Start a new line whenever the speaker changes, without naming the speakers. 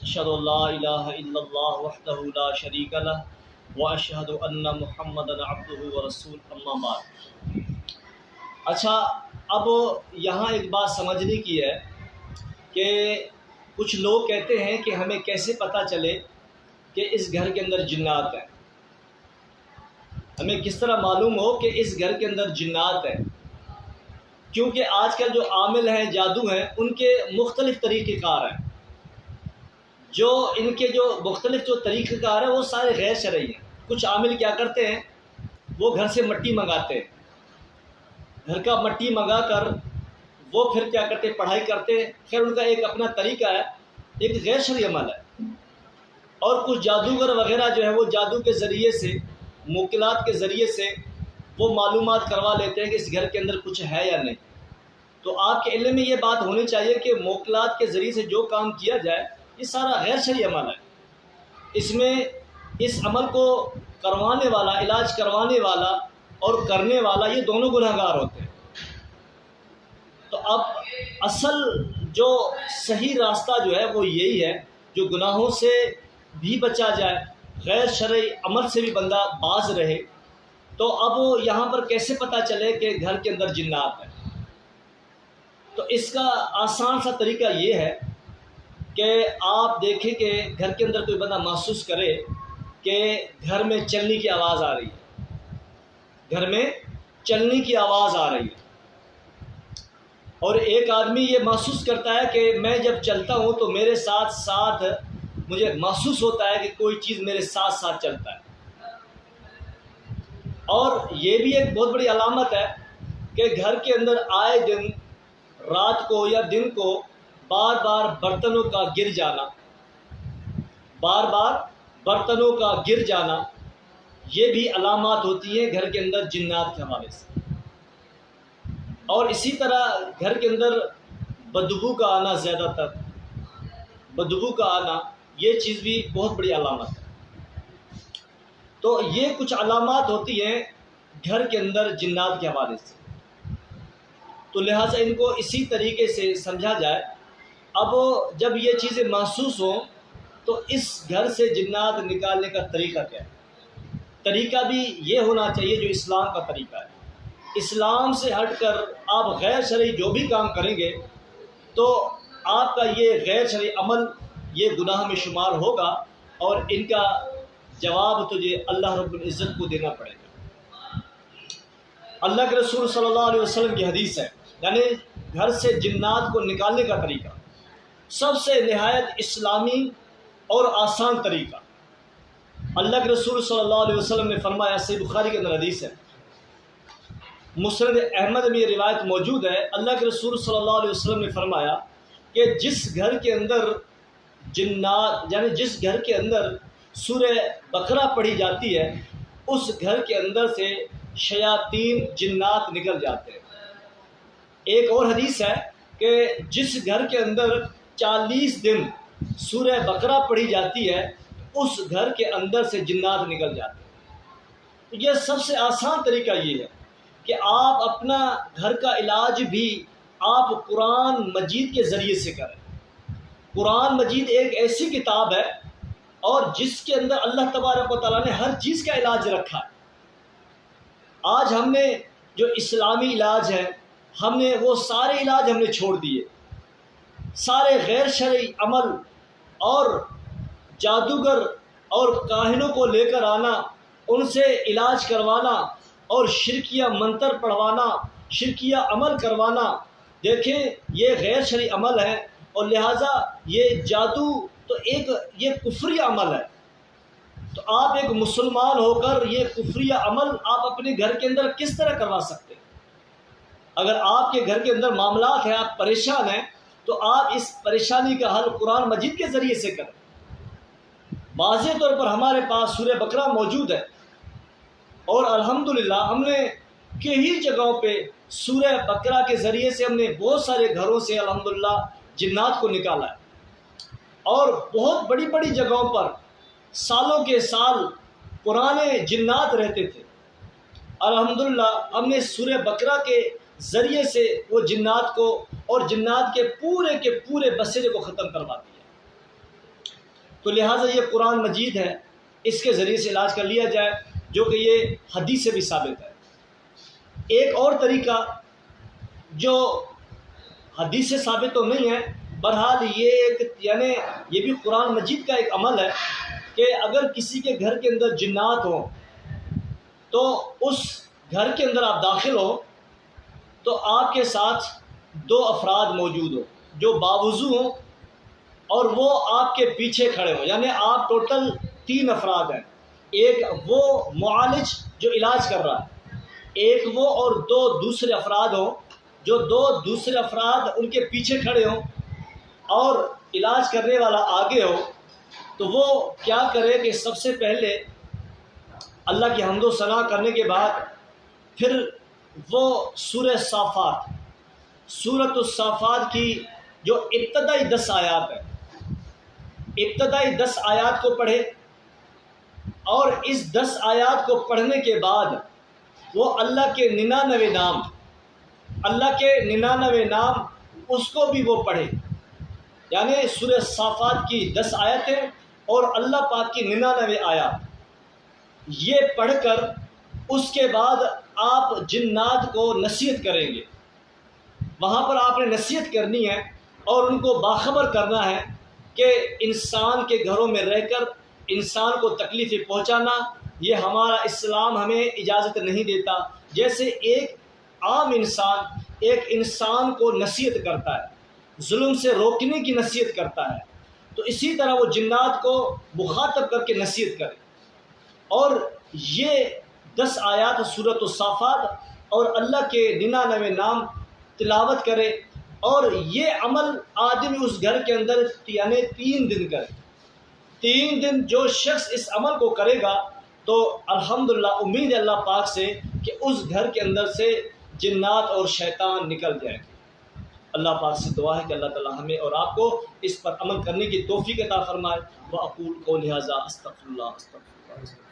اشهد ان لا الہ الا اللہ وحدہ لا شریک لہ واشهد ان محمدا عبدہ ورسولہ اما بعد۔ اچھا، اب یہاں ایک بات سمجھنے کی ہے کہ کچھ لوگ کہتے ہیں کہ ہمیں کیسے پتہ چلے کہ اس گھر کے اندر جنات ہیں، ہمیں کس طرح معلوم ہو کہ اس گھر کے اندر جنات ہیں؟ کیونکہ آج کل جو عامل ہیں، جادو ہیں، ان کے مختلف طریقہ کار ہیں۔ جو ان کے جو مختلف جو طریقہ کار ہیں وہ سارے غیر شرعی ہیں۔ کچھ عامل کیا کرتے ہیں، وہ گھر سے مٹی منگاتے ہیں، گھر کا مٹی منگا کر وہ پھر کیا کرتے ہیں، پڑھائی کرتے ہیں۔ خیر، ان کا ایک اپنا طریقہ ہے، ایک غیر شرعی عمل ہے۔ اور کچھ جادوگر وغیرہ جو ہے وہ جادو کے ذریعے سے، موکلات کے ذریعے سے وہ معلومات کروا لیتے ہیں کہ اس گھر کے اندر کچھ ہے یا نہیں۔ تو آپ کے علم میں یہ بات ہونی چاہیے کہ موکلات کے ذریعے سے جو کام کیا جائے یہ سارا غیر شرعی عمل ہے۔ اس میں اس عمل کو کروانے والا، علاج کروانے والا اور کرنے والا، یہ دونوں گناہ گار ہوتے ہیں۔ تو اب اصل جو صحیح راستہ جو ہے وہ یہی ہے، جو گناہوں سے بھی بچا جائے، غیر شرعی عمل سے بھی بندہ باز رہے۔ تو اب یہاں پر کیسے پتہ چلے کہ گھر کے اندر جنات ہیں؟ تو اس کا آسان سا طریقہ یہ ہے کہ آپ دیکھیں کہ گھر کے اندر کوئی بندہ محسوس کرے کہ گھر میں چلنے کی آواز آ رہی ہے، گھر میں چلنے کی آواز آ رہی ہے۔ اور ایک آدمی یہ محسوس کرتا ہے کہ میں جب چلتا ہوں تو میرے ساتھ ساتھ مجھے محسوس ہوتا ہے کہ کوئی چیز میرے ساتھ ساتھ چلتا ہے۔ اور یہ بھی ایک بہت بڑی علامت ہے کہ گھر کے اندر آئے دن، رات کو یا دن کو، بار بار برتنوں کا گر جانا، بار بار برتنوں کا گر جانا، یہ بھی علامات ہوتی ہیں گھر کے اندر جنات کے حوالے سے۔ اور اسی طرح گھر کے اندر بدبو کا آنا، زیادہ تر بدبو کا آنا، یہ چیز بھی بہت بڑی علامت ہے۔ تو یہ کچھ علامات ہوتی ہیں گھر کے اندر جنات کے حوالے سے۔ تو لہٰذا ان کو اسی طریقے سے سمجھا جائے۔ اب جب یہ چیزیں محسوس ہوں تو اس گھر سے جنات نکالنے کا طریقہ کیا ہے؟ طریقہ بھی یہ ہونا چاہیے جو اسلام کا طریقہ ہے۔ اسلام سے ہٹ کر آپ غیر شرعی جو بھی کام کریں گے تو آپ کا یہ غیر شرعی عمل یہ گناہ میں شمار ہوگا، اور ان کا جواب تجھے اللہ رب العزت کو دینا پڑے گا۔ اللہ کے رسول صلی اللہ علیہ وسلم کی حدیث ہے، یعنی گھر سے جنات کو نکالنے کا طریقہ سب سے نہایت اسلامی اور آسان طریقہ۔ اللہ کے رسول صلی اللہ علیہ وسلم نے فرمایا، صحیح بخاری کے اندر حدیث ہے، مسند احمد میں یہ روایت موجود ہے، اللہ کے رسول صلی اللہ علیہ وسلم نے فرمایا کہ جس گھر کے اندر جنات، یعنی جس گھر کے اندر سورہ بقرہ پڑھی جاتی ہے، اس گھر کے اندر سے شیاطین، جنات نکل جاتے ہیں۔ ایک اور حدیث ہے کہ جس گھر کے اندر 40 دن سورہ بقرہ پڑھی جاتی ہے، اس گھر کے اندر سے جنات نکل جاتے ہیں۔ یہ سب سے آسان طریقہ یہ ہے کہ آپ اپنا گھر کا علاج بھی آپ قرآن مجید کے ذریعے سے کریں۔ قرآن مجید ایک ایسی کتاب ہے اور جس کے اندر اللہ تبارک و تعالیٰ نے ہر چیز کا علاج رکھا ہے۔ آج ہم نے جو اسلامی علاج ہے، ہم نے وہ سارے علاج ہم نے چھوڑ دیے۔ سارے غیر شرعی عمل اور جادوگر اور کاہنوں کو لے کر آنا، ان سے علاج کروانا اور شرکیہ منتر پڑھوانا، شرکیہ عمل کروانا، دیکھیں یہ غیر شرعی عمل ہے، اور لہٰذا یہ جادو تو ایک یہ کفری عمل ہے۔ تو آپ ایک مسلمان ہو کر یہ کفری عمل آپ اپنے گھر کے اندر کس طرح کروا سکتے ہیں؟ اگر آپ کے گھر کے اندر معاملات ہیں، آپ پریشان ہیں، تو آپ اس پریشانی کا حل قرآن مجید کے ذریعے سے کریں۔ واضح طور پر ہمارے پاس سورہ بقرہ موجود ہے، اور الحمدللہ ہم نے کئی جگہوں پہ سورہ بقرہ کے ذریعے سے ہم نے بہت سارے گھروں سے الحمدللہ جنات کو نکالا ہے، اور بہت بڑی بڑی جگہوں پر سالوں کے سال پرانے جنات رہتے تھے۔ الحمدللہ ہم نے سورہ بقرہ کے ذریعے سے وہ جنات کو اور جنات کے پورے بسیرے کو ختم کروا دیا۔ تو لہٰذا یہ قرآن مجید ہے، اس کے ذریعے سے علاج کر لیا جائے، جو کہ یہ حدیث سے بھی ثابت ہے۔ ایک اور طریقہ جو حدیث سے ثابت تو نہیں ہے، بہرحال یہ یعنی یہ بھی قرآن مجید کا ایک عمل ہے کہ اگر کسی کے گھر کے اندر جنات ہوں تو اس گھر کے اندر آپ داخل ہو تو آپ کے ساتھ 2 افراد موجود ہوں جو باوضو ہوں اور وہ آپ کے پیچھے کھڑے ہوں، یعنی آپ ٹوٹل 3 افراد ہیں، ایک وہ معالج جو علاج کر رہا ہے، ایک وہ اور 2 دوسرے افراد ہوں جو 2 دوسرے افراد ان کے پیچھے کھڑے ہوں اور علاج کرنے والا آگے ہو۔ تو وہ کیا کرے کہ سب سے پہلے اللہ کی حمد و ثنا کرنے کے بعد پھر وہ سورہ صافات، سورۃ الصافات کی جو ابتدائی 10 آیات ہیں، ابتدائی 10 آیات کو پڑھے، اور اس 10 آیات کو پڑھنے کے بعد وہ اللہ کے 99 نام، اللہ کے 99 نام اس کو بھی وہ پڑھے، یعنی سورہ صافات کی 10 آیتیں اور اللہ پاک کی 99 آیات، یہ پڑھ کر اس کے بعد آپ جنات کو نصیحت کریں گے۔ وہاں پر آپ نے نصیحت کرنی ہے اور ان کو باخبر کرنا ہے کہ انسان کے گھروں میں رہ کر انسان کو تکلیفیں پہنچانا یہ ہمارا اسلام ہمیں اجازت نہیں دیتا۔ جیسے ایک عام انسان ایک انسان کو نصیحت کرتا ہے، ظلم سے روکنے کی نصیحت کرتا ہے، تو اسی طرح وہ جنات کو مخاطب کر کے نصیحت کرے، اور یہ 10 آیات سورۃ الصافات اور اللہ کے 99 نام تلاوت کرے، اور یہ عمل آدمی اس گھر کے اندر یعنی 3 دن کرے۔ 3 دن جو شخص اس عمل کو کرے گا تو الحمدللہ امید ہے اللہ پاک سے کہ اس گھر کے اندر سے جنات اور شیطان نکل جائیں گے۔ اللہ پاک سے دعا ہے کہ اللہ تعالی ہمیں اور آپ کو اس پر عمل کرنے کی توفیق عطا فرمائے۔ وَأَقُولُ قَوْلِي هَٰذَا أَسْتَغْفِرُ اللَّهَ